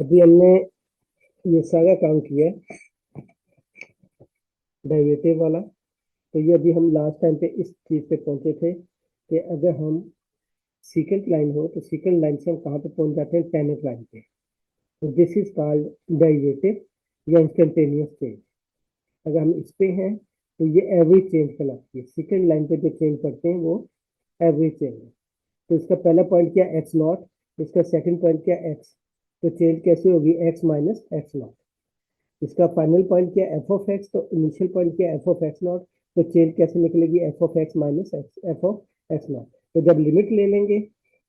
अभी हमने ये सारा काम किया डेरिवेटिव वाला। तो ये अभी हम लास्ट टाइम पे इस चीज पे पहुंचे थे कि अगर हम सीकेंट लाइन हो तो सीकेंट लाइन से हम कहाँ पे पहुंच जाते हैं, टेनेट लाइन पे। तो दिस इज कॉल्ड डेरिवेटिव या इंस्टेंटेनियस चेंज। अगर हम इस पे हैं तो ये एवरेज चेंज कहलाती है। सेकंड लाइन पे जो चेंज करते हैं वो एवरेज चेंज है। तो इसका पहला पॉइंट क्या, एक्स नॉट। इसका सेकंड पॉइंट क्या, एक्स। तो चेंज कैसे होगी, एक्स माइनस एक्स नॉट। इसका फाइनल पॉइंट क्या, एफ ऑफ एक्स। तो इनिशियल पॉइंट क्या, एफ ऑफ एक्स नॉट। तो चेंज कैसे निकलेगी, F of x minus x, F of x not. तो जब लिमिट ले लेंगे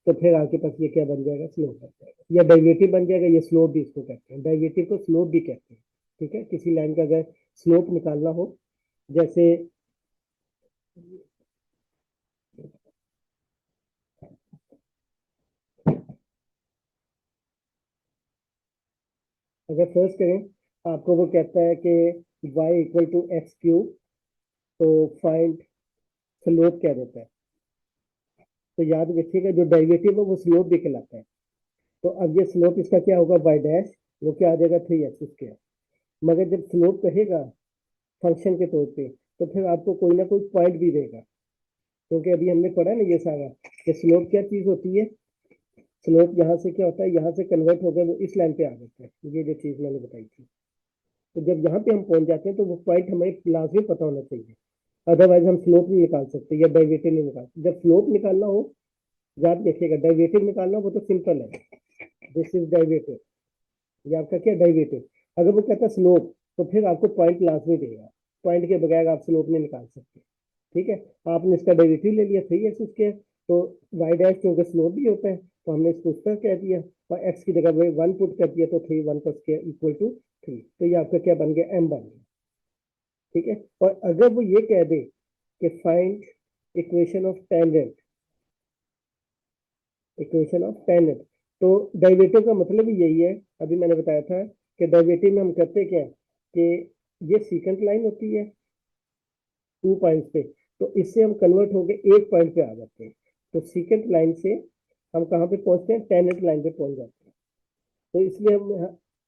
तो फिर आपके पास ये क्या बन जाएगा, स्लोप बन जाएगा या डेरिवेटिव बन जाएगा। ये स्लोप भी इसको कहते हैं, डेरिवेटिव को स्लोप भी कहते हैं। ठीक है, किसी लाइन का अगर स्लोप निकालना हो, जैसे अगर फर्स्ट करें, आपको वो कहता है कि y equal to x cube, तो फाइंड स्लोप क्या देता है। तो याद रखिएगा जो डेरिवेटिव है वो स्लोप भी कहलाता है। तो अब ये स्लोप इसका क्या होगा, y डैश, वो क्या आ जाएगा 3x²। मगर जब स्लोप कहेगा फंक्शन के तौर पे तो फिर आपको कोई ना कोई पॉइंट भी देगा, क्योंकि अभी हमने पढ़ा ना ये सारा कि स्लोप क्या चीज होती है। स्लोप यहाँ से क्या होता है, यहाँ से कन्वर्ट होकर वो इस लाइन पे आ जाता है, ये जो चीज मैंने बताई थी। तो जब यहाँ पे हम पहुंच जाते हैं तो वो पॉइंट हमें लाजमी पता होना चाहिए, अदरवाइज हम स्लोप नहीं निकाल सकते या डेरिवेटिव नहीं निकाल सकते। जब स्लोप निकालना हो, याद रखिएगा डेरिवेटिव निकालना हो वो तो सिंपल है, दिस इज डेरिवेटिव। ये आपका क्या डेरिवेटिव। अगर वो कहता है स्लोप तो फिर आपको पॉइंट लाजमी देगा, पॉइंट के बगैर आप स्लोप नहीं निकाल सकते। ठीक है, आपने इसका डेरिवेटिव ले लिया 3x²। तो वाई डैश क्योंकि स्लोप भी होता है तो हमने इसको उस पर कह दिया, और एक्स की जगह पे 1 पुट कर दिया, तो 3 1 का स्क्वायर इक्वल टू 3। तो ये आपका क्या बन गया, एम बन गया। ठीक है, और अगर वो ये कह दे कि find equation of tangent, equation of tangent, तो डेरिवेटिव का मतलब ही यही है। अभी मैंने बताया था कि डेरिवेटिव में हम करते क्या कि ये सीकेंट लाइन होती है 2 पॉइंट पे, तो इससे हम कन्वर्ट होके एक पॉइंट पे आ जाते हैं। तो सीकेंट लाइन से हम कहाँ पे पहुंचते हैं, टेंजेंट लाइन पे पहुंच जाते हैं। तो इसलिए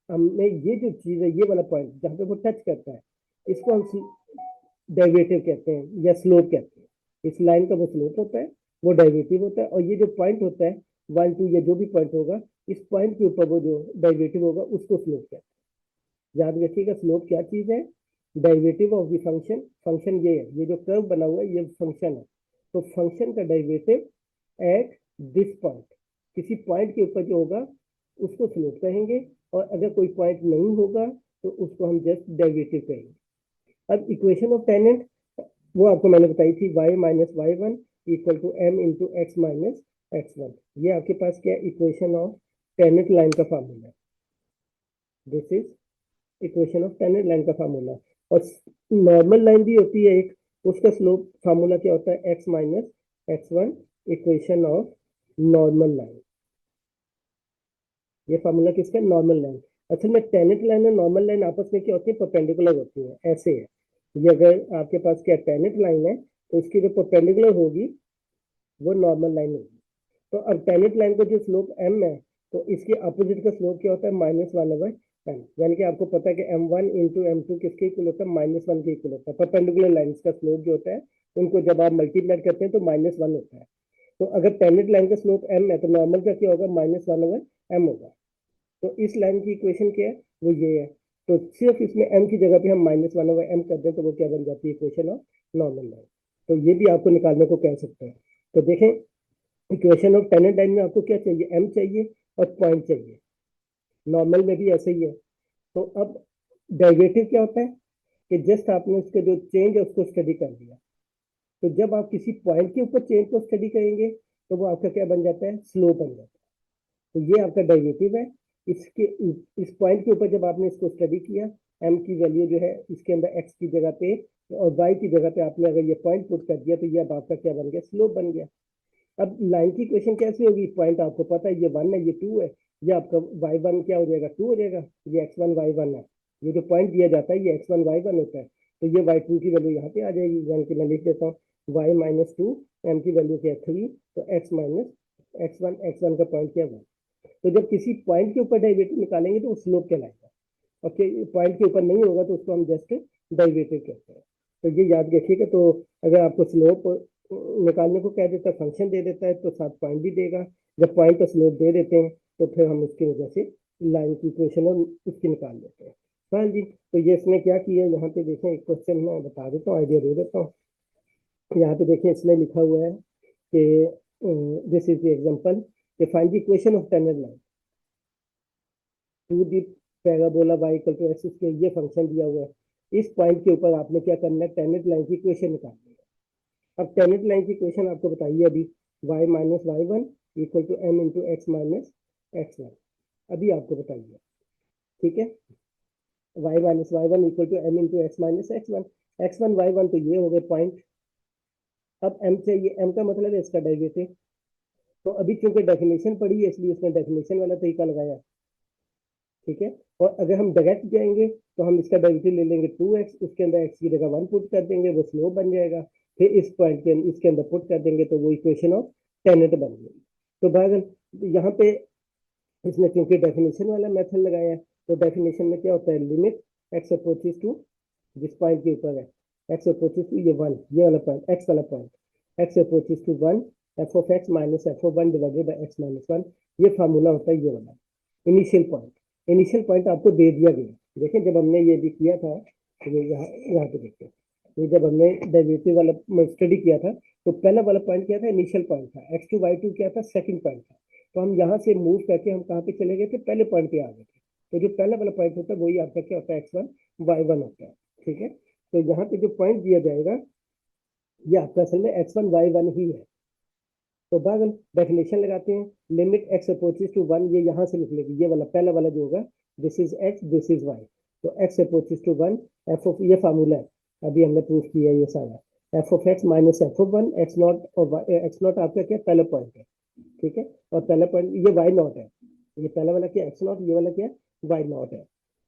हमें ये जो चीज है, ये वाला पॉइंट जहाँ पे वो टच करता है, इसको हम डेरिवेटिव कहते हैं या स्लोप कहते हैं। इस लाइन का वो स्लोप होता है, वो डेरिवेटिव होता है, और ये जो पॉइंट होता है 1 2 या जो भी पॉइंट होगा, इस पॉइंट के ऊपर वो जो डेरिवेटिव होगा उसको स्लोप कहते हैं। याद रखिएगा स्लोप क्या चीज है, derivative of the function. Function ये है, ये जो कर्व बना हुआ है ये फंक्शन है। तो फंक्शन का डेरिवेटिव एट दिस पॉइंट, किसी पॉइंट के ऊपर जो होगा उसको स्लोप कहेंगे, और अगर कोई पॉइंट नहीं होगा तो उसको हम जस्ट डेरिवेटिव कहेंगे। अब इक्वेशन ऑफ टेनेंट वो आपको मैंने बताई थी, y minus y one equal to M into x minus x1। ये आपके पास क्या, इक्वेशन ऑफ टेनेंट लाइन का फार्मूला है। This is equation of tangent line का फार्मूला। और नॉर्मल लाइन भी होती है एक, उसका स्लोप फार्मूला क्या होता है, x minus x1, equation of normal line. ये फार्मूला किसका, नॉर्मल लाइन। असल में टेनेंट लाइन और नॉर्मल लाइन आपस में क्या होती है, परपेंडिकुलर होती है, ऐसे है। ये अगर आपके पास क्या टेनेंट लाइन है तो इसकी जो परपेंडिकुलर होगी वो नॉर्मल लाइन होगी। तो अब टेनेंट लाइन का जो स्लोप एम है, तो इसके अपोजिट का स्लोप क्या होता है, -1/m। यानी कि आपको पता है कि m1 इंटू m2 किसके इक्वल होता है, -1 के इक्वल होता है। परपेंडिकुलर लाइन का स्लोप जो होता है उनको जब आप मल्टीप्लाई करते हैं तो -1 होता है। तो अगर टेनेंट लाइन का स्लोप m है तो नॉर्मल का क्या होगा, -1/m होगा। तो इस लाइन की इक्वेशन क्या है, वो ये है। तो सिर्फ इसमें m की जगह पे हम -1/m कर दें तो वो क्या बन जाती है, इक्वेशन ऑफ नॉर्मल लाइन। तो ये भी आपको निकालने को कह सकते हैं। तो देखें, इक्वेशन ऑफ टेनेंट लाइन में आपको क्या चाहिए, m चाहिए और पॉइंट चाहिए। नॉर्मल में भी ऐसे ही है। तो अब डेरिवेटिव क्या होता है कि जस्ट आपने उसके जो चेंज है उसको स्टडी कर लिया। तो जब आप किसी पॉइंट के ऊपर चेंज को स्टडी करेंगे तो वो आपका क्या बन जाता है, स्लोप बन जाता है। तो ये आपका डेरिवेटिव है। इसके इस पॉइंट के ऊपर जब आपने इसको स्टडी किया, m की वैल्यू जो है इसके अंदर x की जगह पे और y की जगह पे आपने अगर ये पॉइंट पुट कर दिया तो ये अब आपका क्या बन गया, स्लोप बन गया। अब लाइन की इक्वेशन कैसे होगी, पॉइंट आपको पता है ये 1 है ये 2 है, ये आपका y1 क्या हो जाएगा, 2 हो जाएगा। ये x1 y1 है, ये जो पॉइंट दिया जाता है ये x1 y1 होता है। तो ये y2 की वैल्यू यहाँ पे आ जाएगी, यानी कि मैं लिख देता हूँ y-2, m की वैल्यू क्या है 3, तो x माइनस x1 का पॉइंट क्या है 1। तो जब किसी पॉइंट के ऊपर डेरिवेटिव निकालेंगे तो वो स्लोप कहलाएगा। ओके, पॉइंट के ऊपर नहीं होगा तो उसको हम जस्ट डेरिवेटिव कहते हैं। तो ये याद रखिएगा। तो अगर आपको स्लोप निकालने को कह देता है, फंक्शन दे देता है, तो साथ पॉइंट भी देगा। जब पॉइंट और स्लोप दे देते हैं तो फिर हम इसकी वजह से लाइन की इक्वेशन और उसकी निकाल लेते हैं। हाँ जी, तो ये इसने क्या किया, यहाँ पे देखें एक क्वेश्चन मैं बता देता हूँ, आइडिया दे देता हूँ। यहाँ पे देखें इसमें लिखा हुआ है कि this is the example, find the equation of टेनर line to the parabola y equal to x square. ये फंक्शन दिया हुआ है। इस पॉइंट के ऊपर आपने क्या करना है, टेनेट लाइन की इक्वेशन निकालनी है। अब टेनेट लाइन की इक्वेशन आपको बताइए अभी, y minus y one equal to M into x minus x one, अभी आपको बताइए। ठीक है, y minus y one equal to M into x minus x one y one, तो ये हो गए पॉइंट। अब m चाहिए, m का मतलब है इसका डेरिवेटिव। तो अभी क्योंकि डेफिनेशन पड़ी है इसलिए उसने डेफिनेशन वाला तरीका लगाया। ठीक है, और अगर हम डायरेक्ट जाएंगे तो हम इसका डेरिवेटिव ले लेंगे 2x, उसके अंदर x की जगह 1 पुट कर देंगे, वो स्लोप बन जाएगा। फिर इस पॉइंट के इसके अंदर पुट कर देंगे तो वो इक्वेशन ऑफ टेनेट बन जाएगी। तो बहरहाल यहाँ पे इसने क्योंकि डेफिनेशन वाला मेथड लगाया है, तो डेफिनेशन में क्या होता है, लिमिट x अप्रोचेस टू, जिस पॉइंट के ऊपर है x अप्रोचेस टू ये 1, ये वाला पॉइंट x वाला point, x approaches to 1 f of x minus f of 1 divided by x minus 1, ये फार्मूला होता है ये वाला इनिशियल पॉइंट। इनिशियल पॉइंट आपको दे दिया गया। देखें जब हमने ये भी किया था, तो ये यहाँ पे देखते हैं, ये जब हमने डेरिवेटिव वाला स्टडी किया था तो पहला वाला पॉइंट क्या था, इनिशियल पॉइंट था। x2 y2 क्या था, सेकंड पॉइंट था। तो हम यहाँ से मूव करके हम कहाँ पे चले गए थे, पहले पॉइंट पे आ गए थे। तो जो पहला वाला पॉइंट होता है वही आपका क्या होता है, x1 y1 होता है। ठीक है, तो यहाँ पे जो पॉइंट दिया जाएगा ये आपका असल में x1 y1 ही है। तो बाद हम डेफिनेशन लगाते हैं, लिमिट x अप्रोचेस टू 1, ये यहाँ से निकलेगी, ये वाला पहला वाला जो होगा, this is x this is y। तो x approaches to 1 f of, ये फार्मूला है अभी हमने प्रूफ किया ये सारा, f of x minus f of 1 x not, और x नॉट आपका क्या पहला पॉइंट है। ठीक है, और पहला पॉइंट ये y नॉट है, ये पहला वाला क्या x नॉट, ये वाला क्या y नॉट है।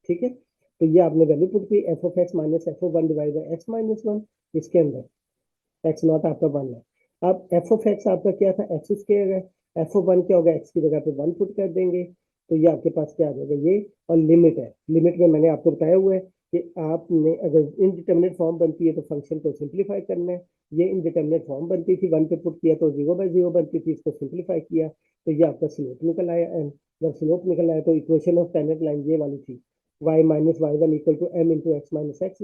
ठीक है, तो ये आपने वैल्यू पुट की, f of x minus f of 1 divide by x minus 1, इसके अंदर एक्स नॉट आपका 1 है। अब एफ ऑफ एक्स आपका क्या था, एक्स स्क्वायर है। एफ ऑफ 1 क्या होगा, एक्स की जगह पे 1 पुट कर देंगे, तो ये आपके पास क्या आ जाएगा ये, और लिमिट है। लिमिट में मैंने आपको बताया हुआ है कि आपने अगर इनडिटर्मिनेट फॉर्म बनती है तो फंक्शन को सिंप्लीफाई करना है। ये इनडिटर्मिनेट फॉर्म बनती थी, 1 पे पुट किया तो 0/0 बनती थी, इसको सिंप्लीफाई किया तो ये आपका स्लोप निकल आया एम। जब स्लोप निकल आया तो इक्वेशन ऑफ टेनेट लाइन ये वाली थी, y minus y one equal to M into x minus x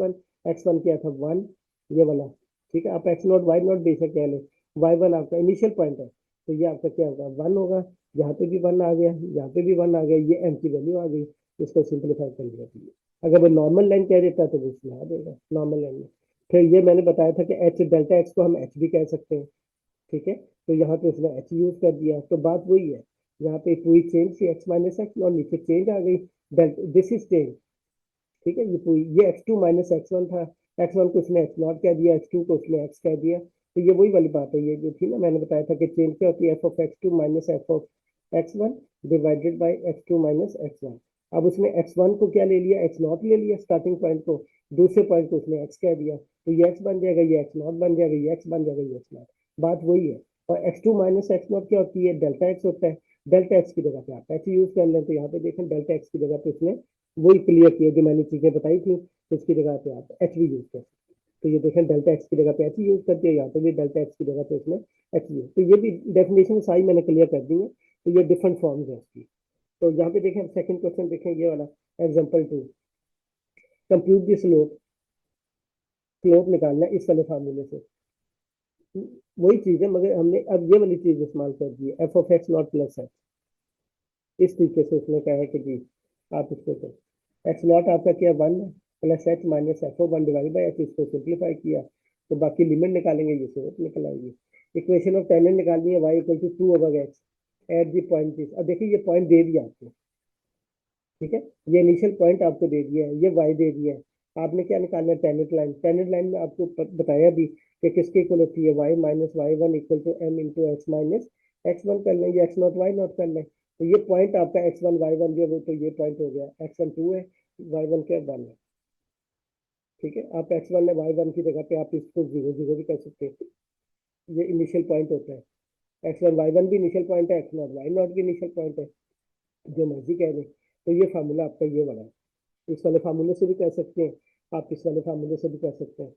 one क्या था 1, ये वाला। ठीक है, आप एक्स नॉट वाई नॉट बेशक कह लें, वाई वन आपका इनिशियल पॉइंट है, तो ये आपका क्या होगा 1 होगा। यहाँ पे भी 1 आ गया, यहाँ पे भी 1 आ गया, ये एम की वैल्यू आ गई। इसको सिंप्लीफाई कर लिया चाहिए। अगर वो नॉर्मल लाइन कह देता तो वो इसमें आ देगा नॉर्मल लाइन में। फिर ये मैंने बताया था कि एच डेल्टा एक्स को हम एच भी कह सकते हैं। ठीक है, तो यहाँ पे उसने एच यूज कर दिया, तो बात वही है। यहाँ पे पूरी चेंज थी एक्स माइनस एक्स, और नीचे चेंज आ गई, दिस इज चेंज। ठीक है, ये पूरी ये x2 माइनस x1 था, x1 को उसने x नॉट कह दिया, x2 को उसने x कह दिया। तो ये वही वाली बात है, ये जो थी ना मैंने बताया था कि चेंज क्या होती है, F of x2 minus f of x1 divided by x2 minus x1। अब उसने x1 को क्या ले लिया, x नॉट ले लिया स्टार्टिंग पॉइंट को, दूसरे पॉइंट को उसने x कह दिया, तो ये x बन जाएगा, ये x नॉट बन जाएगा, ये x बन जाएगा, ये x नॉट। बात वही है। और x2 माइनस x नॉट क्या होती है, डेल्टा x होता है। डेल्टा x की जगह पे आप h यूज कर लें, तो यहाँ पे देखें डेल्टा x की जगह पे उसने वही क्लियर किया जो मैंने चीजें बताई थी, तो इसकी जगह पे आप एच भी यूज कर सकते। तो ये देखें डेल्टा एक्स की जगह पे एच यूज कर दिया, यहाँ पे भी डेल्टा एक्स की जगह पे इसमें एच यूज, तो ये भी डेफिनेशन सारी मैंने क्लियर कर दी है। तो ये डिफरेंट फॉर्म्स है इसकी। तो यहाँ पे देखें सेकंड क्वेश्चन देखें, ये वाला example 2, compute the slope, slope निकालना है इस वाले फार्मूले से। वही चीज है मगर हमने अब ये वाली चीज इस्तेमाल कर दी है, F of x not plus H. इस तरीके से उसने कहा है कि जी आप इसको करें, एक्स नॉट आपका क्या 1 plus h minus f of 1 divide by h, इसको सिंप्लीफाई किया तो बाकी लिमिट निकालेंगे, ये स्लोप निकल आएगी। इक्वेशन ऑफ टेनेट निकालनी है, y equal to 2/x at the point this. अब देखिए ये पॉइंट दे दिया आपको। ठीक है, ये इनिशियल पॉइंट आपको दे दिया है, ये वाई दे दिया है। आपने क्या निकालना है, टेनेट लाइन। टेनेट लाइन में आपको बताया भी कि किसके इक्वल होती है, y minus y one equal to M into x minus x one कर लें, ये एक्स नॉट वाई नॉट कर लें। तो ये पॉइंट आपका एक्स वन वाई वन जो, तो ये पॉइंट हो गया, एक्स वन 2 है, वाई वन क्या 1 है। ठीक है, आप एक्स वन वाई वन की जगह पे आप इसको 0/0 भी कर सकते हैं। ये इनिशियल पॉइंट होता है, एक्स वन वाई वन भी इनिशियल पॉइंट है, एक्स नॉट वाई नॉट भी इनिशियल पॉइंट है। जो मर्जी कह दें। तो ये फार्मूला आपका ये वाला है। इस वाले फार्मूले से भी कह सकते हैं, आप इस वाले फार्मूले से भी कह सकते हैं,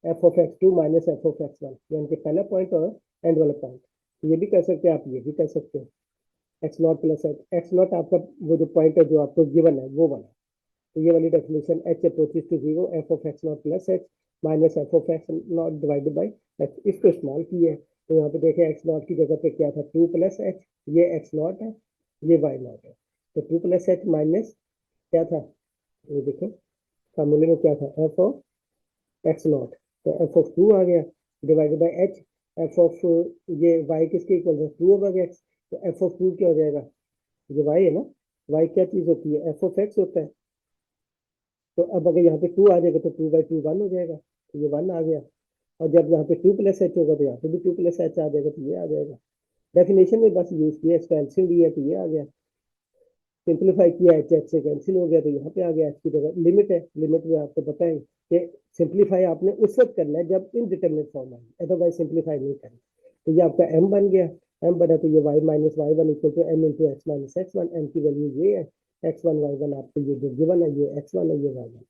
f of x two minus f of x one, यानी कि पहला पॉइंट और एंड वाला पॉइंट। ये भी कह सकते हैं आप, ये भी कह सकते हैं, x not plus x not आपका वो जो पॉइंट है जो आपको गिवन है वो वाला। तो ये वाली definition, h approaches to zero, f of x not plus x minus f of x not divided by x, इसको इस्तेमाल किए। तो यहाँ पे देखें एक्स नॉट की जगह पे क्या था, टू प्लस एच, ये एक्स नॉट है, ये वाई नॉट है। तो टू प्लस एच माइनस क्या था, ये देखें फार्मूले में क्या था, एफ ऑफ एक्स नॉट, तो एफ ऑफ टू आ गया divided by H, F of ये वाई किसके इक्वल है, टू ओवर एक्स, तो एफ ऑफ टू क्या हो जाएगा, ये वाई है ना, वाई क्या चीज होती है, एफ ऑफ एक्स होता है। तो अब अगर यहाँ पे टू आ जाएगा तो टू बाई टू वन हो जाएगा, तो ये वन आ गया। और जब यहाँ पे टू प्लस एच होगा तो यहाँ पे भी टू प्लस एच आ जाएगा, तो ये आ जाएगा। डेफिनेशन में बस यूज किया, इसका एलसीएम लिया तो ये आ गया। सिंप्लीफाई किया, एच एच से कैंसिल हो गया तो यहाँ पे आ गया, एच की जगह लिमिट है। लिमिट में आपको पता है कि सिंप्लीफाई आपने उस वक्त करना है जब इनडिटरमिनेट फॉर्म आए, अदरवाइज सिंप्लीफाई नहीं करना। तो ये आपका एम बन गया, एम बना तो ये y minus y one equal to M into x minus x one, m की वैल्यू ये है, एक्स वन वाई वन आपको ये जो गिवन है, ये एक्स वन है, ये वाई वन।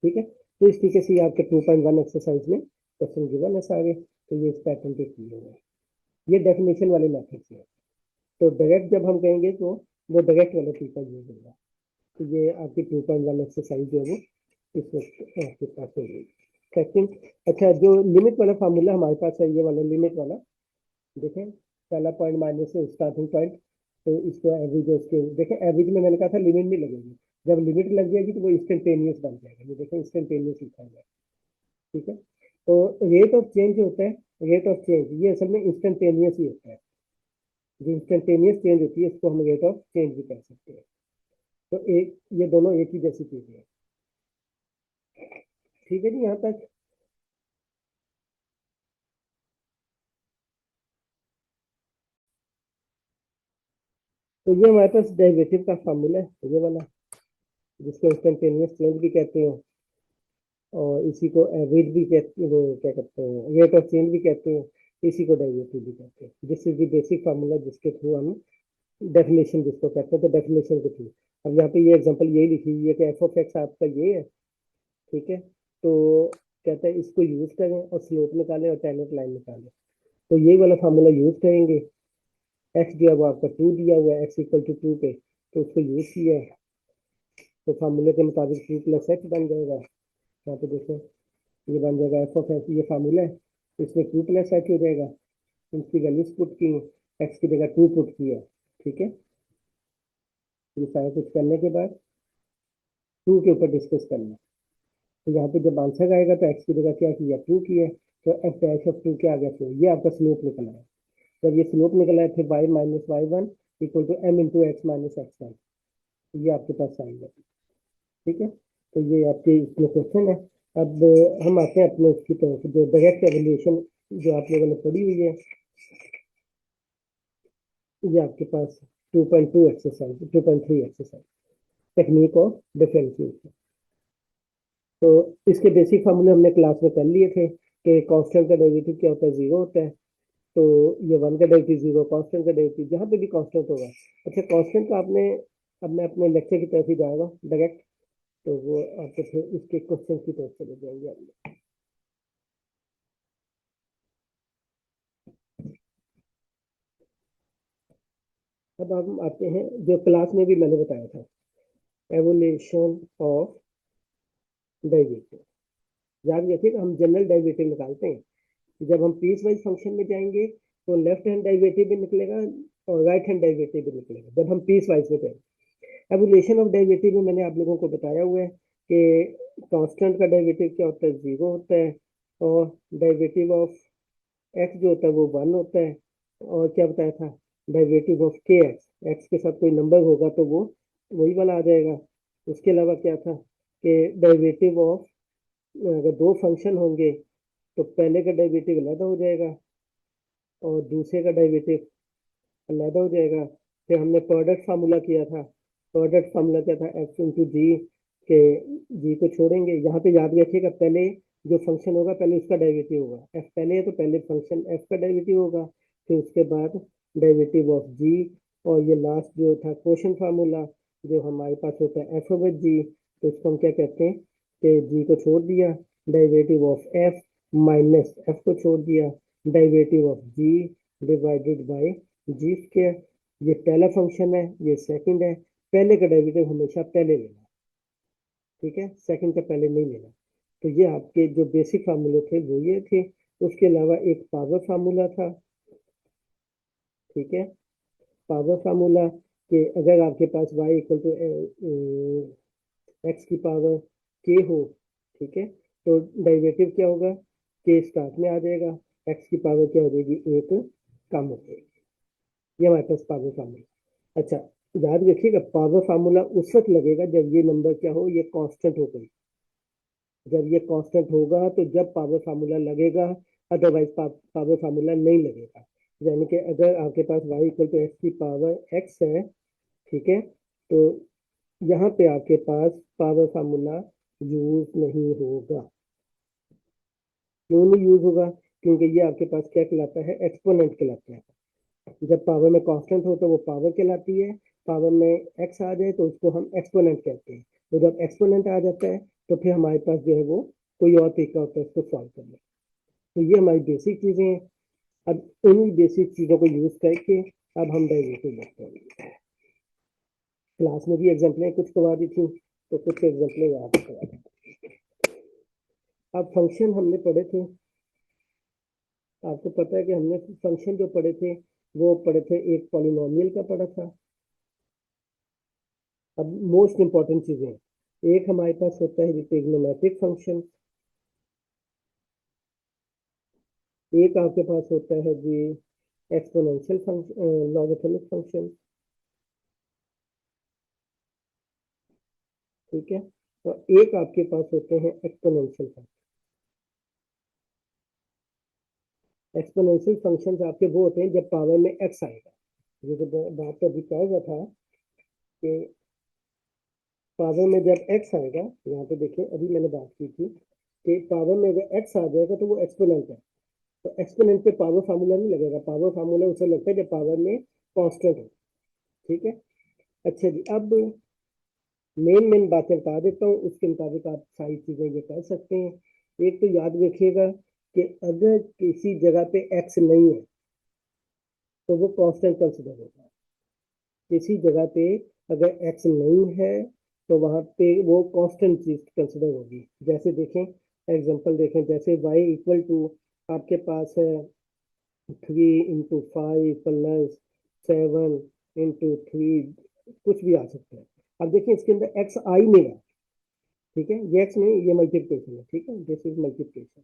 ठीक है, तो इस तरीके से ये आपके 2.1 एक्सरसाइज में क्वेश्चन गिवन है सारे। तो ये इस पैटर्न पे किए हुए हैं, ये डेफिनेशन वाले मेथड से है। तो डायरेक्ट जब हम कहेंगे तो वो डायरेक्ट वाला तरीका यूज होगा। तो ये आपकी 2.1 एक्सरसाइज जो है वो इस वक्त आपके पास होगी। सेकंड, अच्छा जो लिमिट वाला फार्मूला हमारे पास है, ये वाला लिमिट वाला, देखें पहला पॉइंट माइनस से स्टार्टिंग पॉइंट, तो इसको एवरेज उसके देखें, एवरेज में मैंने कहा था लिमिट नहीं लगेगी, जब लिमिट लग जाएगी तो वो इंस्टेंटेनियस बन जाएगा। ये देखें इंस्टेंटेनियस लिखा हुआ है, ठीक है। तो रेट ऑफ चेंज होता है, रेट ऑफ चेंज ये असल में इंस्टेंटेनियस ही होता है। जो इंस्टेंटेनियस चेंज होती है इसको हम रेट ऑफ चेंज भी कह सकते हैं। तो एक ये दोनों एक ही जैसी चीजें हैं। ठीक है जी, यहाँ तक। तो ये हमारे पास डेरिवेटिव का फार्मूला है, ये वाला, जिसको इंस्टेंटेनियस चेंज भी कहते हैं, और इसी को एवरेज भी कहते हैं, वो क्या कहते हैं, रेट ऑफ चेंज भी कहते हैं, इसी को डेरिवेटिव भी कहते हैं। This is the basic formula जिसके थ्रू हम डेफिनेशन जिसको कहते हैं, तो डेफिनेशन के थ्रू। अब यहाँ पे ये एग्जांपल यही लिखी हुई है कि एफ ऑफ एक्स आपका ये है, ठीक है। तो कहता है इसको यूज करें और स्लोप निकालें और टेंजेंट लाइन निकालें। तो यही वाला फार्मूला यूज करेंगे। एक्स दिया हुआ आपका टू दिया हुआ है, एक्स इक्वल टू टू पे, तो उसको यूज किया है, तो फार्मूले के मुताबिक टू प्लस एक्स बन जाएगा। यहाँ पे देखो ये बन जाएगा एफ ऑफ एक्स, ये फार्मूला है, इसमें टू प्लस एक्स हो जाएगा। इसकी वैल्यूज पुट की, एक्स की जगह टू पुट किया, ठीक है। ये सारा कुछ करने के बाद टू के ऊपर डिस्कस करना। तो यहाँ पे जब आंसर आएगा तो एक्स की जगह क्या किया, टू किया, तो एफ डैश ऑफ टू क्या आ गया, टू। ये आपका स्लोप निकला है। जब ये स्लोप निकला है फिर y minus y one equal to M into x minus x one, ये आपके पास आएगा। ठीक है, तो ये आपके इसमें क्वेश्चन है। अब हम आते हैं अपने उसकी तरफ, जो डायरेक्ट एवल्यूशन जो आप लोगों ने पढ़ी हुई है, ये आपके पास 2.2 exercise, 2.3 exercise, technique of differentiation. तो इसके बेसिक फार्मूले हमने क्लास में कर लिए थे कि कांस्टेंट का डेरिवेटिव क्या होता है, जीरो होता है। तो ये वन का डेरिवेटिव जीरो, कांस्टेंट का डेरिवेटिव जहाँ पे भी कांस्टेंट होगा। अच्छा कांस्टेंट का आपने, अब मैं अपने लेक्चर की तरफ ही जाएगा डायरेक्ट, तो वो आपके फिर इसके क्वेश्चन की तरफ चले जाएंगे हम। अब हम आते हैं जो क्लास में भी मैंने बताया था, एवोल्यूशन ऑफ डेरिवेटिव। याद रखिएगा हम जनरल डेरिवेटिव निकालते हैं, जब हम पीस वाइज फंक्शन में जाएंगे तो लेफ्ट हैंड डेरिवेटिव भी निकलेगा और राइट हैंड डेरिवेटिव भी निकलेगा, जब हम पीस वाइज में जाएंगे। एवोल्यूशन ऑफ डेरिवेटिव में मैंने आप लोगों को बताया हुआ है कि कांस्टेंट का डेरिवेटिव क्या होता है, जीरो होता है, और डेरिवेटिव ऑफ एक्स जो होता है वो वन होता है। और क्या बताया था, डेरिवेटिव ऑफ के एक्स, एक्स के साथ कोई नंबर होगा तो वो वही वाला आ जाएगा। उसके अलावा क्या था कि डेरिवेटिव ऑफ, अगर दो फंक्शन होंगे तो पहले का डेरिवेटिव अलग हो जाएगा और दूसरे का डेरिवेटिव अलग हो जाएगा। फिर हमने प्रोडक्ट फार्मूला किया था, प्रोडक्ट फार्मूला क्या था, एक्स इंटू जी, के जी को छोड़ेंगे। यहाँ पे याद रखिएगा पहले जो फंक्शन होगा पहले उसका डेरिवेटिव होगा, एफ पहले है तो पहले फंक्शन एफ का डेरिवेटिव होगा, फिर उसके बाद डेरिवेटिव ऑफ जी, और ये लास्ट जो था क्वेश्चन फार्मूला जो हमारे पास होता है एफ ओवर जी, तो इसको हम क्या कहते हैं कि जी को छोड़ दिया, derivative of F minus F को छोड़ दिया, derivative of ji divided by ji square. ये पहला फंक्शन है, ये सेकंड है। पहले का डेरिवेटिव हमेशा पहले लेना, ठीक है, सेकंड का पहले नहीं लेना। तो ये आपके जो बेसिक फार्मूले थे वो ये थे। उसके अलावा एक पावर फार्मूला था, ठीक है। पावर फार्मूला कि अगर आपके पास y इक्वल टू एक्स की पावर k हो, ठीक है, तो डेरिवेटिव क्या होगा, k स्टार्ट में आ जाएगा, x की पावर क्या हो जाएगी, एक कम हो जाएगी। ये हमारे पास पावर फार्मूला। अच्छा, याद रखिएगा पावर फार्मूला उस वक्त लगेगा जब ये नंबर क्या हो, ये कांस्टेंट हो गई। जब ये कांस्टेंट होगा तो जब पावर फार्मूला लगेगा, अदरवाइज पावर फार्मूला नहीं लगेगा। यानी कि अगर आपके पास y इक्वल टू एक्स की पावर x है, ठीक है, तो यहाँ पे आपके पास पावर फार्मूला यूज नहीं होगा। क्यों नहीं यूज होगा, क्योंकि ये आपके पास क्या कहलाता है, एक्सपोनेंट कहलाता है। जब पावर में कांस्टेंट हो तो वो पावर कहलाती है, पावर में एक्स आ जाए तो उसको हम एक्सपोनेंट कहते हैं। तो जब एक्सपोनेंट आ जाता है तो फिर हमारे पास जो है वो कोई और तरीका होता है उसको सॉल्व करने। तो ये हमारी बेसिक चीजें हैं। अब उन्हीं बेसिक चीजों को यूज करके अब हम डेरिवेटिव देखते हैं। क्लास में भी एग्जाम्पलें कुछ करवा दी थी, तो कुछ एग्जाम्पलें यहाँ पे करवा दी। अब फंक्शन हमने पढ़े थे, आपको पता है कि हमने फंक्शन जो पढ़े थे वो पढ़े थे, एक पॉलिनोमियल का पढ़ा था। अब मोस्ट इंपॉर्टेंट चीजें, एक हमारे पास होता है ट्रिग्नोमेट्रिक फंक्शन, एक आपके पास होता है जी एक्सपोनेंशियल फंक्शन, लॉगरिथमिक फंक्शन, ठीक है, और एक आपके पास होते हैं एक्सपोनेंशियल फंक्शन। एक्सपोनेंशियल फंक्शन आपके वो होते हैं जब पावर में एक्स आएगा। ये जो बात अभी कहा गया था कि पावर में जब एक्स आएगा, यहाँ पे देखिए अभी मैंने बात की थी कि पावर में अगर एक्स आ जाएगा तो वो एक्सपोनेंट है। तो एक्सपोनेंट पे पावर फार्मूला नहीं लगेगा, पावर फार्मूला उसे लगता है जब पावर में कांस्टेंट हो, ठीक है। अच्छा जी, अब मेन बातें बता देता हूँ, उसके मुताबिक आप सारी चीजें ये कर सकते हैं। एक तो याद रखिएगा कि अगर किसी जगह पे एक्स नहीं है तो वो कांस्टेंट कंसिडर होगा। किसी जगह पे अगर एक्स नहीं है तो वहां पे वो कांस्टेंट चीज कंसिडर होगी। जैसे देखें, एग्जांपल देखें, जैसे y इक्वल टू आपके पास है 3 × 5 प्लस 7 × 3, कुछ भी आ सकता है। अब देखिए इसके अंदर एक्स आ ही नहीं रहा, ठीक है, ये एक्स नहीं, ये मल्टीप्लिकेशन है, ठीक है, दिस इज मल्टीप्लिकेशन।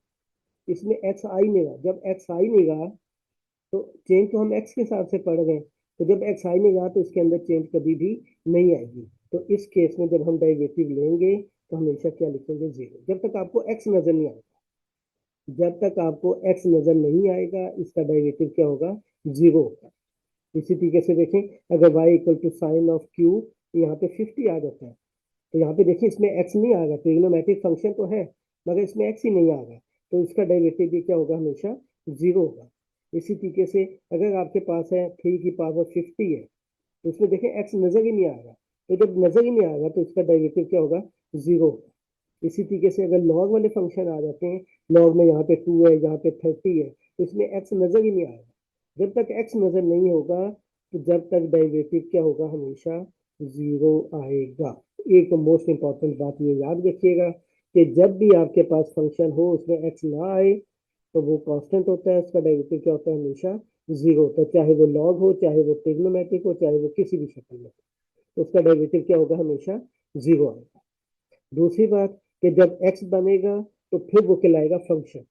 इसमें एक्स आ ही नहीं रहा, जब एक्स आ ही नहीं रहा तो चेंज तो हम एक्स के हिसाब से पढ़ गए, तो जब एक्स आ ही नहीं रहा तो इसके अंदर चेंज कभी भी नहीं आएगी। तो इस केस में जब हम डेरिवेटिव लेंगे तो हमेशा क्या लिखेंगे, जीरो, जब तक आपको एक्स नजर नहीं आएगा। जब तक आपको एक्स नजर नहीं आएगा इसका डेरिवेटिव क्या होगा, जीरो होगा। इसी तरीके से देखें, अगर y equal to sine of q, यहाँ पे 50 आ जाता है, तो यहाँ पे देखिए इसमें x नहीं आएगा, ट्रिग्नोमेट्रिक फंक्शन तो है मगर इसमें x ही नहीं आएगा, तो इसका डेरिवेटिव भी क्या होगा, हमेशा जीरो होगा। इसी तरीके से अगर आपके पास है 3 की पावर 50 है, तो इसमें देखें x नजर ही नहीं आएगा, तो जब नजर ही नहीं आएगा तो इसका डेरिवेटिव क्या होगा, जीरो होगा। इसी तरीके से अगर लॉग वाले फंक्शन आ जाते हैं, लॉग में यहाँ पे 2 है, यहाँ पे 30 है, तो इसमें x नजर ही नहीं आएगा। जब तक x नजर नहीं होगा तो जब तक डेरिवेटिव क्या होगा, हमेशा जीरो आएगा। एक मोस्ट इंपॉर्टेंट बात ये याद रखिएगा कि जब भी आपके पास फंक्शन हो उसमें x ना आए तो वो कांस्टेंट होता है, उसका डेरिवेटिव क्या होता है, हमेशा जीरो होता है। चाहे वो लॉग हो, चाहे वो ट्रिग्नोमेट्रिक हो, चाहे वो किसी भी शक्ल में, तो उसका डेरिवेटिव क्या होगा, हमेशा जीरो आएगा। दूसरी बात कि जब x बनेगा तो फिर वो कहलाएगा फंक्शन।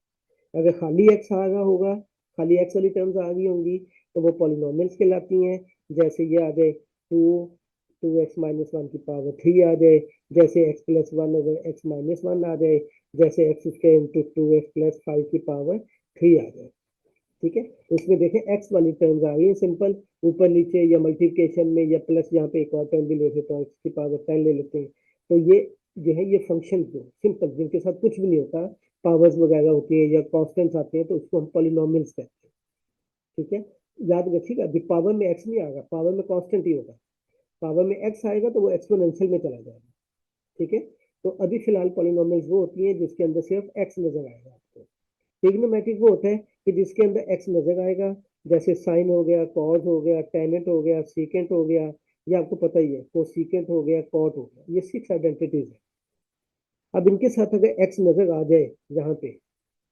अगर खाली x आ रहा होगा, खाली x वाली टर्म्स आ गई होंगी तो वो पॉलिनोमियल्स कहलाती हैं। जैसे ये आ जाए 2 2x−1 की पावर 3 आ जाए, जैसे x+1 अगर x−1 आ जाए, जैसे x2 × 2x+5 की पावर 3 आ जाए, ठीक है। तो इसमें देखें एक्स वाली टर्म्स आ गई है सिंपल, ऊपर नीचे या मल्टीप्लिकेशन में या प्लस, यहाँ पे एक और टर्म भी ले लेते हैं, x की पावर 10 ले लेते हैं। तो ये जो है ये फंक्शन जो सिंपल जिनके साथ कुछ भी नहीं होता, पावर्स वगैरह होती है या कॉन्स्टेंट्स आते हैं, तो उसको हम पॉलिनोमियल्स कहते हैं, ठीक है। याद रखिएगा, अभी पावर में एक्स नहीं आएगा, पावर में कांस्टेंट ही होगा। पावर में एक्स आएगा तो वो एक्सपोनेंशियल में चला जाएगा। ठीक है, तो अभी फिलहाल पॉलिनोमियल्स वो होती है जिसके अंदर सिर्फ एक्स नजर आएगा आपको। ट्रिग्नोमेट्रिक वो होता है कि जिसके अंदर एक्स नजर आएगा, जैसे साइन हो गया, कॉस हो गया, टेनेट हो गया, सीकेंट हो गया, ये आपको पता ही है, कोसीकेंट हो गया, कॉट हो गया, ये 6 आइडेंटिटीज है। अब इनके साथ अगर एक्स नजर आ जाए यहाँ पे,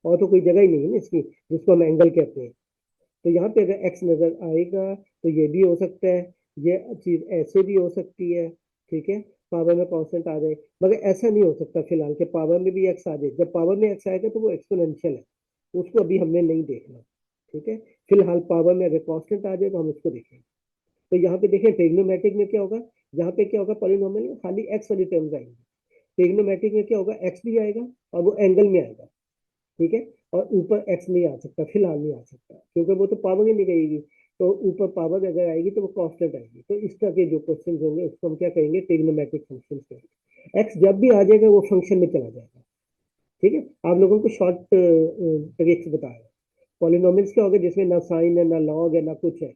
और तो कोई जगह ही नहीं है ना इसकी, जिसको हम एंगल कहते हैं, तो यहाँ पे अगर एक्स नजर आएगा तो ये भी हो सकता है, ये चीज ऐसे भी हो सकती है। ठीक है, पावर में कांस्टेंट आ जाए, मगर ऐसा नहीं हो सकता फिलहाल के पावर में भी एक्स आ जाए। जब पावर में एक्स आएगा तो वो एक्सपोनेंशियल है, उसको अभी हमने नहीं देखना। ठीक है, फिलहाल पावर में अगर कांस्टेंट आ जाए तो हम उसको देखेंगे। तो यहाँ पे देखें ट्रिग्नोमेट्रिक में क्या होगा, यहाँ पे क्या होगा, पॉलिनोमियल में खाली एक्स वाली टर्म्स आएंगी। ट्रिग्नोमेट्रिक में क्या होगा, एक्स भी आएगा और वो एंगल में आएगा। ठीक है, और ऊपर एक्स नहीं आ सकता, फिलहाल नहीं आ सकता, क्योंकि वो तो पावर ही नहीं रहेगी। तो ऊपर पावर अगर आएगी तो वो कांस्टेंट आएगी। तो इस तरह के जो क्वेश्चन होंगे उसको हम क्या कहेंगे, ट्रिग्नोमेट्रिक फंक्शन कहेंगे। एक्स जब भी आ जाएगा वो फंक्शन में चला जाएगा। ठीक है, आप लोगों को शॉर्ट ट्रिक्स बताया। पॉलिनोमियल्स क्या होगा, जिसमें ना साइन है, ना लॉग है, ना कुछ है।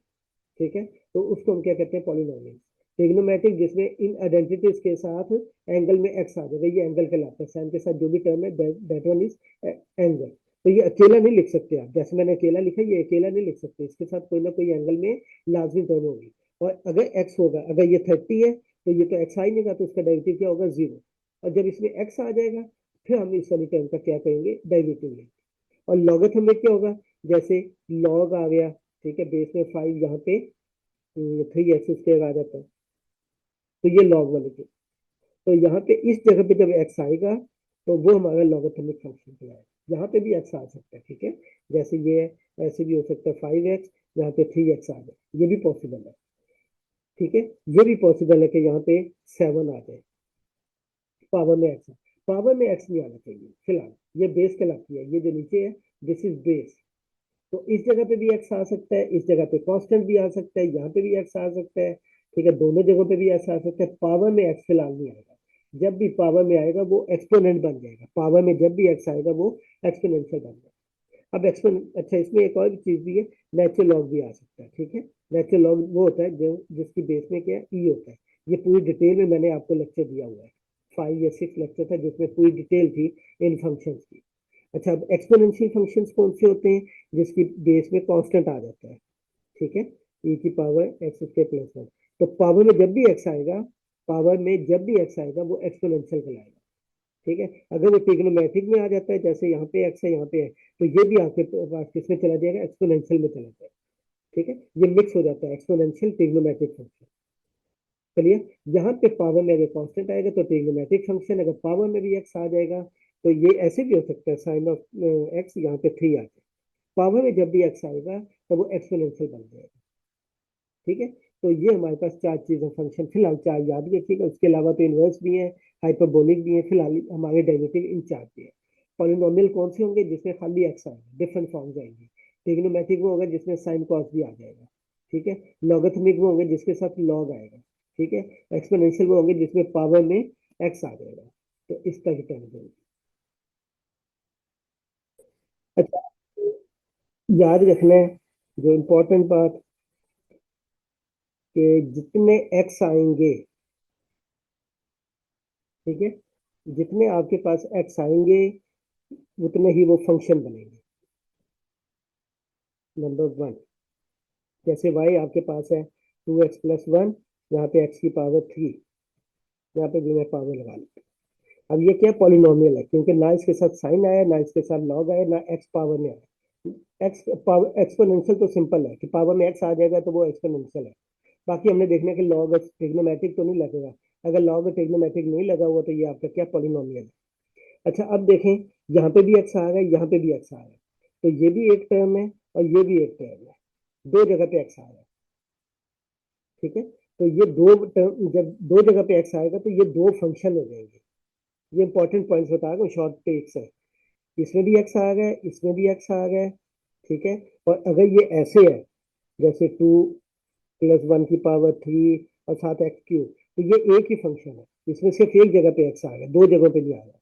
ठीक है, तो उसको हम क्या कहते हैं, पॉलिनोमियल। ट्रिग्नोमेट्रिक जिसमें इन आइडेंटिटीज के साथ एंगल में एक्स आ जाएगा, ये एंगल कहलाता है। साइन के साथ जो भी टर्म है, दैट वन इज एंगल। तो ये अकेला नहीं लिख सकते आप, जैसे मैंने अकेला लिखा, ये अकेला नहीं लिख सकते, इसके साथ कोई ना कोई एंगल में लाजमी टर्म होगी। और अगर एक्स होगा, अगर ये 30 है तो ये तो एक्स आ ही नहीं था, तो उसका डेरिवेटिव क्या होगा, 0। और जब इसमें एक्स आ जाएगा फिर हम इस वाली टर्म का क्या कहेंगे, डेरिवेटिव लेंगे। और लॉगरिथम में क्या होगा, जैसे लॉग आ गया, ठीक है, बेस में 5, यहाँ पे 3x² आ जाता है, तो ये लॉग वाले के। तो यहाँ पे इस जगह पे जब एक्स आएगा तो वो हमारा लॉगरिथमिक फंक्शन कहलाएगा। यहाँ पे भी एक्स आ सकता है। ठीक है, जैसे ये ऐसे भी हो सकता है 5x, यहाँ पे 3x आ जाए, ये भी पॉसिबल है। ठीक है, ये भी पॉसिबल है कि यहाँ पे 7 आ जाए, पावर में एक्स है। पावर में एक्स नहीं आना चाहिए फिलहाल, ये बेस कहलाती है, ये जो नीचे है दिस इज बेस। तो इस जगह पे भी एक्स आ सकता है, इस जगह पे कांस्टेंट भी आ सकता है, यहाँ पे भी एक्स आ सकता है। ठीक है, दोनों जगहों पे भी एक्स आ सकता है। पावर में एक्स फिलहाल नहीं आएगा, जब भी पावर में आएगा वो एक्सपोनेंट बन जाएगा। पावर में जब भी एक्स आएगा वो एक्सपोनेंशियल बन जाएगा। अब एक्सपोन, अच्छा इसमें एक और चीज भी है, नेचुरल लॉग भी आ सकता है। ठीक है, नेचुरल लॉग वो होता है जो जिसकी बेस में क्या है, ई होता है। ये पूरी डिटेल में मैंने आपको लेक्चर दिया हुआ है, 5 या 6 लेक्चर था जिसमें पूरी डिटेल थी इन फंक्शंस की। अच्छा, अब एक्सपोनेंशियल फंक्शंस कौन से होते हैं, जिसकी बेस में कांस्टेंट आ जाता है। ठीक है, e की पावर x²+1। तो पावर में जब भी एक्स आएगा, पावर में जब भी एक्स आएगा वो एक्सपोनेंशियल कहलाएगा। ठीक है, अगर वो ट्रिग्नोमेट्रिक में आ जाता है, जैसे यहाँ पे एक्स है, यहाँ पे है, तो ये भी आपके पास किसमें चला जाएगा, एक्सपोनेंशियल में चला जाएगा। ठीक है, ये मिक्स हो जाता है एक्सपोनेंशियल ट्रिग्नोमेट्रिक फंक्शन। चलिए, यहाँ पे पावर में अगर कांस्टेंट आएगा तो ट्रिग्नोमेट्रिक फंक्शन, अगर पावर में भी एक्स आ जाएगा तो ये ऐसे भी हो सकता है, साइन ऑफ एक्स यहाँ पे 3 आ जाए। पावर में जब भी एक्स आएगा तो वो एक्सपोनेंशियल बन जाएगा। ठीक है, तो ये हमारे पास 4 चीजें फंक्शन, फिलहाल 4 याद रखिएगा। उसके अलावा तो इनवर्स भी है, हाइपरबोलिक भी है, फिलहाल हमारे डेरिवेटिव इन 4 पे है। पॉलिनोमियल कौन से होंगे, जिसमें खाली एक्स आएगा, डिफरेंट फॉर्म्स आएंगी। ट्रिग्नोमेट्रिक वो होगा जिसमें साइन कॉस भी आ जाएगा। ठीक है, लॉगरिथमिक वो होंगे जिसके साथ लॉग आएगा। ठीक है, एक्सपोनेंशियल वो होंगे जिसमें पावर में एक्स आ जाएगा। तो इस तरह की टर्म्स होंगी। अच्छा, याद रखना है जो इम्पोर्टेंट बात, कि जितने एक्स आएंगे, ठीक है, जितने आपके पास एक्स आएंगे उतने ही वो फंक्शन बनेंगे। नंबर 1, जैसे वाई आपके पास है 2x+1, यहाँ पे एक्स की पावर 3, यहाँ पे भी मैं पावर लगा ली। अब ये क्या पॉलिनोमियल है, क्योंकि ना इसके साथ साइन आया, ना इसके साथ लॉग आया, ना एक्स पावर में आया। एक्स पावर एक्सपोनेंशियल तो सिंपल है कि पावर में एक्स आ जाएगा तो वो एक्सपोनेंशियल है। बाकी हमने देखना है कि लॉग ट्रिग्नोमेट्रिक तो नहीं लगेगा। अगर लॉग ट्रिग्नोमेट्रिक नहीं लगा हुआ तो ये आपका क्या पॉलिनोमियल है। अच्छा, अब देखें, यहाँ पे भी एक्स आ रहा है, यहाँ पे भी एक्स आ रहा है, तो ये भी एक टर्म है और ये भी एक टर्म है, दो जगह पे एक्स आ रहा है। ठीक है, तो ये दो टर्म, जब दो जगह पे एक्स आएगा तो ये दो फंक्शन हो जाएंगे। ये इंपॉर्टेंट पॉइंट्स बता रहा हूँ, शॉर्ट टेक्स है। इसमें भी एक्स आ गया, इसमें भी एक्स आ गया। ठीक है, और अगर ये ऐसे है, जैसे 2+1 की पावर 3 और साथ x³ तो ये एक ही फंक्शन है, इसमें सिर्फ एक जगह पे एक्स आ गया, दो जगहों पे नहीं आया।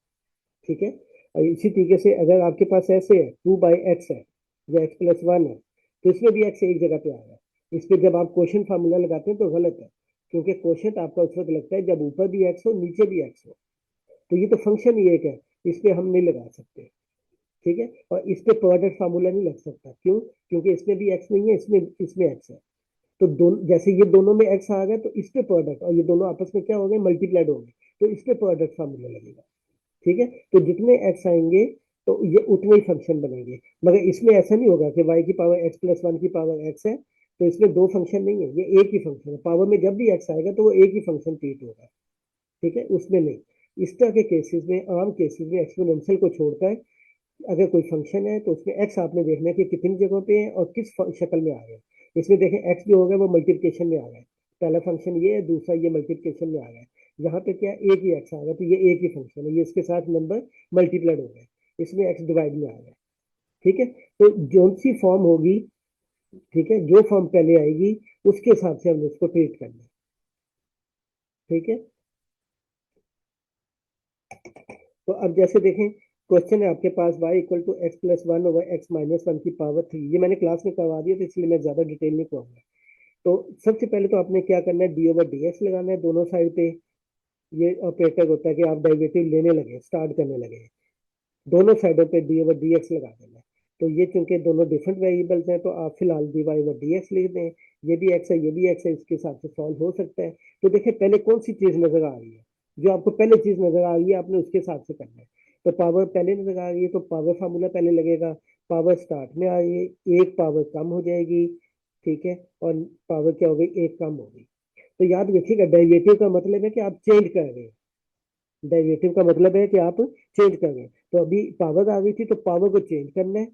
ठीक है, और इसी तरीके से अगर आपके पास ऐसे है 2/x है या x+1 है, तो इसमें भी एक्स एक जगह पे आ रहा है। इस पे जब आप क्वेश्चन फार्मूला लगाते हैं तो गलत है, क्योंकि क्वेश्चन आपका उस वक्त लगता है जब ऊपर भी एक्स हो नीचे भी एक्स हो। तो ये तो फंक्शन ही एक है, इस पे हम नहीं लगा सकते। ठीक है, और इस पे प्रोडक्ट फार्मूला नहीं लग सकता, क्यों? क्योंकि इसमें भी एक्स नहीं है, इसमें इसमें एक्स है। तो दोनों, जैसे ये दोनों में एक्स आ गए तो इस पे प्रोडक्ट, और ये दोनों आपस में क्या हो गए, मल्टीप्लाइड हो गए, तो इस पे प्रोडक्ट फार्मूला लगेगा। ठीक है, तो जितने एक्स आएंगे तो ये उतने ही फंक्शन बनेंगे। मगर इसमें ऐसा नहीं होगा कि वाई की पावर एक्स प्लस वन की पावर एक्स है, तो इसमें दो फंक्शन नहीं है, ये एक ही फंक्शन है। पावर में जब भी एक्स आएगा तो वो एक ही फंक्शन ट्रीट होगा। ठीक है, उसमें नहीं। इस तरह के केसेस में, आम केसेस में एक्सपोनेंशियल को छोड़कर अगर कोई फंक्शन है तो उसमें एक्स आपने देखना है कि कितनी जगहों पे है और किस शक्ल में आ गया। इसमें देखें एक्स जो होगा वो मल्टीप्लिकेशन में आ गया, पहला फंक्शन ये है, दूसरा ये मल्टीप्लिकेशन में आ गया। यहाँ पे क्या, एक ही एक्स आ गया, तो ये एक ही फंक्शन है, ये इसके साथ नंबर मल्टीप्लाइड हो गए, इसमें एक्स डिवाइड में आ गया। ठीक है, तो जो सी फॉर्म होगी, ठीक है, जो फॉर्म पहले आएगी उसके हिसाब से हमने उसको ट्रीट करना है। ठीक है, तो अब जैसे देखें, क्वेश्चन है आपके पास y equal to x plus one over x minus one की पावर थ्री। ये मैंने क्लास में करवा दिया, तो इसलिए मैं ज्यादा डिटेल नहीं कहूंगा। तो सबसे पहले तो आपने क्या करना है, डी ओवर डी एक्स लगाना है दोनों साइड पे। ये ऑपरेटर होता है कि आप डेरिवेटिव लेने लगे, स्टार्ट करने लगे, दोनों साइडों पे डी ओवर डी एक्स लगा देना है। तो ये चूंकि दोनों डिफरेंट वेरिएबल्स हैं, तो आप फिलहाल d y over d x लिख दें। ये भी एक्स है, ये भी एक्स है, इसके हिसाब से सॉल्व हो सकता है। तो देखिए पहले कौन सी चीज नजर आ रही है, जो आपको पहले चीज नजर आ रही है आपने उसके हिसाब से करना है। तो पावर पहले नजर आ रही है तो पावर फार्मूला पहले लगेगा। पावर स्टार्ट में आ रही है, एक पावर कम हो जाएगी। ठीक है, और पावर क्या हो गई, एक कम हो गई। तो याद रखिएगा, डेरिवेटिव का मतलब है कि आप चेंज कर रहे हैं। डेरिवेटिव का मतलब है कि आप चेंज कर रहे हैं। तो अभी पावर आ गई थी तो पावर को चेंज करना है।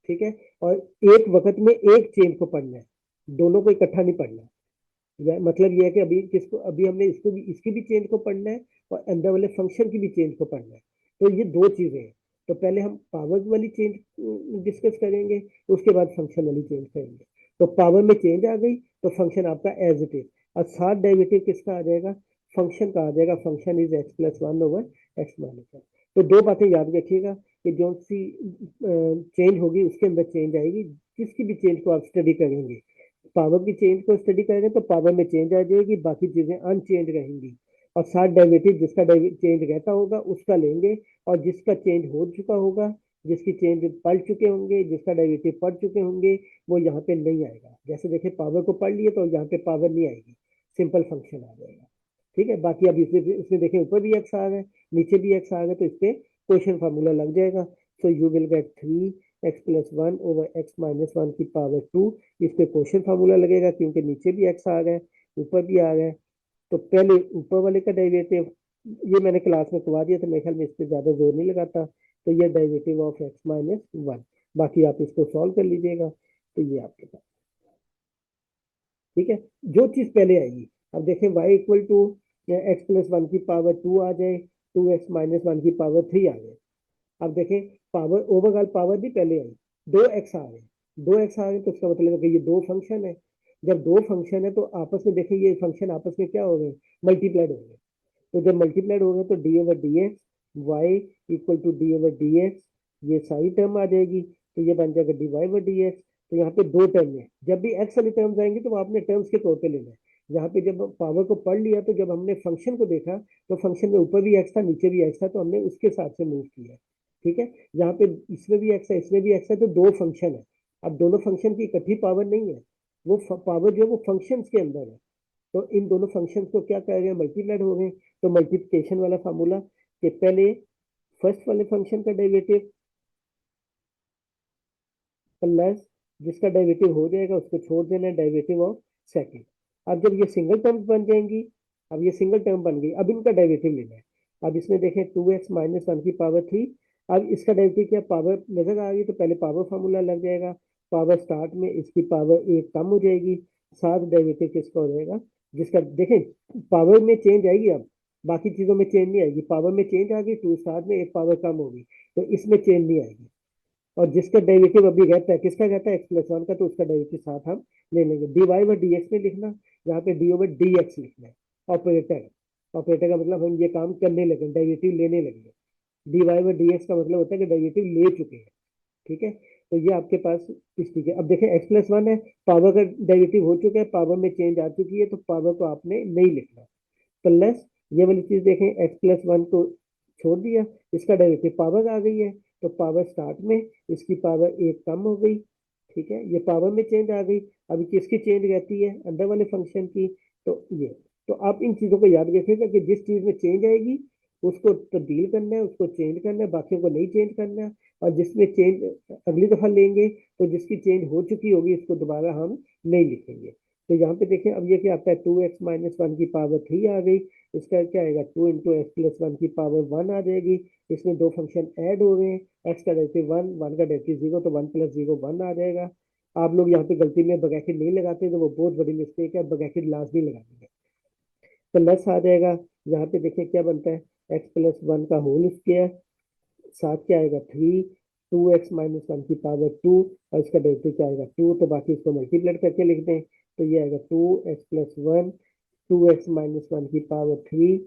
ठीक है, और एक वक्त में एक चेंज को पढ़ना है, दोनों को इकट्ठा नहीं पढ़ना। मतलब ये है कि अभी किसको, अभी हमने इसको भी, इसकी भी चेंज को पढ़ना है और अंदर वाले फंक्शन की भी चेंज को पढ़ना है। तो ये दो चीजें हैं। तो पहले हम पावर वाली चेंज डिस्कस करेंगे, उसके बाद फंक्शन वाली चेंज करेंगे। तो पावर में चेंज आ गई तो फंक्शन आपका एज इट इज, और साथ डेरिवेटिव किसका आ जाएगा, फंक्शन का आ जाएगा। Function is x plus one over x minus one. तो दो बातें याद रखिएगा कि जो सी चेंज होगी उसके अंदर चेंज आएगी। जिसकी भी चेंज को आप स्टडी करेंगे, पावर की चेंज को स्टडी करेंगे तो पावर में चेंज आ जाएगी, बाकी चीजें अनचेंज रहेंगी। और साथ डेरिवेटिव जिसका चेंज रहता होगा उसका लेंगे, और जिसका चेंज हो चुका होगा, जिसकी चेंज पढ़ चुके होंगे, जिसका डेरिवेटिव पढ़ चुके होंगे, वो यहाँ पे नहीं आएगा। जैसे देखिए पावर को पढ़ लिए तो यहाँ पे पावर नहीं आएगी, सिंपल फंक्शन आ जाएगा। ठीक है, बाकी अब इसमें इसमें देखें ऊपर भी एक्स आ गए, नीचे भी एक्स आ गए, तो इस पे क्वेश्चन फार्मूला लग जाएगा। So you will get three x plus one over x minus one की पावर टू। इस पे क्वेश्चन फार्मूला लगेगा क्योंकि नीचे भी एक्स आ गए, ऊपर भी आ गए। तो पहले ऊपर वाले का डेरिवेटिव, ये मैंने क्लास में करवा दिया, तो मेरे ख्याल में इस पे ज्यादा जोर नहीं लगाता। तो ये derivative of x minus one, बाकी आप इसको सॉल्व कर लीजिएगा। तो ये आपके पास, ठीक है, जो चीज पहले आएगी। अब देखें y equal to x plus one की पावर टू आ जाए, टू एक्स माइनस वन की पावर थ्री आ जाए। अब देखें, पावर ओवरऑल पावर भी पहले आई, दो एक्स आ गए। दो एक्स आ गए तो इसका मतलब है कि ये दो फंक्शन है। जब दो फंक्शन है तो आपस में देखें, ये फंक्शन आपस में क्या हो गए, मल्टीप्लाइड हो गए। तो जब मल्टीप्लाइड हो गए तो d over d x y equal to d over d x, ये सारी टर्म आ जाएगी, तो ये बन जाएगा d y over d x. तो यहाँ पे दो टर्म है, जब भी एक्स वाली टर्म्स आएंगी तो वो आपने टर्म्स के तौर पे लेना है। यहाँ पे जब पावर को पढ़ लिया तो जब हमने फंक्शन को देखा तो फंक्शन में ऊपर भी एक्स था नीचे भी एक्स था, तो हमने उसके हिसाब से मूव किया। ठीक है, यहाँ पे इसमें भी एक्स है इसमें भी एक्स है, तो दो फंक्शन है। अब दोनों फंक्शन की इकट्ठी पावर नहीं है, वो पावर जो है वो फंक्शन के अंदर है। तो इन दोनों फंक्शन को क्या कर गए, मल्टीप्लाइड हो गए। तो मल्टीप्लिकेशन वाला फार्मूला कि पहले फर्स्ट वाले फंक्शन का डेरिवेटिव प्लस जिसका डेरिवेटिव हो जाएगा उसको छोड़ देना, डेरिवेटिव ऑफ सेकंड। अब जब ये सिंगल टर्म्स बन जाएंगी, अब ये सिंगल टर्म बन गई, अब इनका डेरिवेटिव लेना है। अब इसमें देखें टू एक्स माइनस वन की पावर थ्री। अब इसका डेरिवेटिव क्या, पावर नजर आ रही है तो पहले पावर फार्मूला लग जाएगा। पावर स्टार्ट में इसकी पावर एक कम हो जाएगी, साथ डेरिवेटिव किसका हो जाएगा, जिसका देखें पावर में चेंज आएगी। अब बाकी चीजों में चेंज नहीं आएगी, पावर में चेंज आ गई, टू साथ में एक पावर कम होगी, तो इसमें चेंज नहीं आएगी। और जिसका डेरिवेटिव अभी रहता है, किसका रहता है, एक्स प्लस वन का, तो उसका डेरिवेटिव साथ हम ले लेंगे। D y over d x में लिखना, यहाँ पे डी ओवर डी एक्स लिखना है। ऑपरेटर, ऑपरेटर का मतलब हम ये काम करने लगे, डेरिवेटिव लेने लगे। D y over d x का मतलब होता है कि डेरिवेटिव ले चुके हैं। ठीक है, तो ये आपके पास इस तरीके। अब देखें x+1 है, पावर का डेरिवेटिव हो चुका है, पावर में चेंज आ चुकी है, तो पावर को आपने नहीं लिखना। प्लस ये वाली चीज देखें, x+1 को छोड़ दिया, इसका डेरिवेटिव पावर आ गई है, तो पावर स्टार्ट में इसकी पावर 1 कम हो गई, ठीक है, ये पावर में चेंज आ गई। अभी किसकी चेंज रहती है, अंदर वाले फंक्शन की, तो ये। तो आप इन चीजों को याद रखिएगा कि जिस चीज में चेंज आएगी उसको तब्दील करना है, उसको चेंज करना है, बाकियों को नहीं चेंज करना है। और जिसमें चेंज अगली दफा लेंगे तो जिसकी चेंज हो चुकी होगी इसको दोबारा हम नहीं लिखेंगे। तो यहाँ पे देखें, अब ये क्या आता है, 2x-1 की पावर 3 आ गई, इसका क्या आएगा, 2 इंटू x+1 की पावर 1 आ जाएगी। इसमें दो फंक्शन ऐड हो गए हैं, x का डेरिवेटिव 1, 1 का डेरिवेटिव 0, तो 1 + 0 1 आ जाएगा। आप लोग यहाँ पे गलती में ब्रैकेट नहीं लगाते, तो वो बहुत बड़ी मिस्टेक है, ब्रैकेट लाजमी लगानी है। प्लस आ जाएगा, यहाँ पे देखें क्या बनता है, x+1 का होल स्क्वायर, साथ क्या आएगा 3, 2x-1 की पावर 2, और इसका डेरिवेटिव क्या आएगा 2, तो बाकी इसको मल्टीप्लेट करके लिख दें, तो ये आएगा 2x+1, 2x-1 की पावर 3,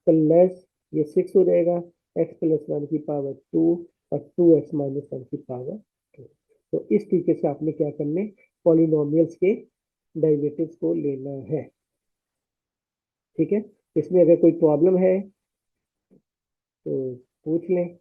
प्लस ये 6 हो जाएगा, x+1 की पावर 2 और 2x-1 की पावर 2। तो इस तरीके से आपने क्या करने, पॉलिनोमियल्स के डेरिवेटिव्स को लेना है, ठीक है। इसमें अगर कोई प्रॉब्लम है तो पूछ लें।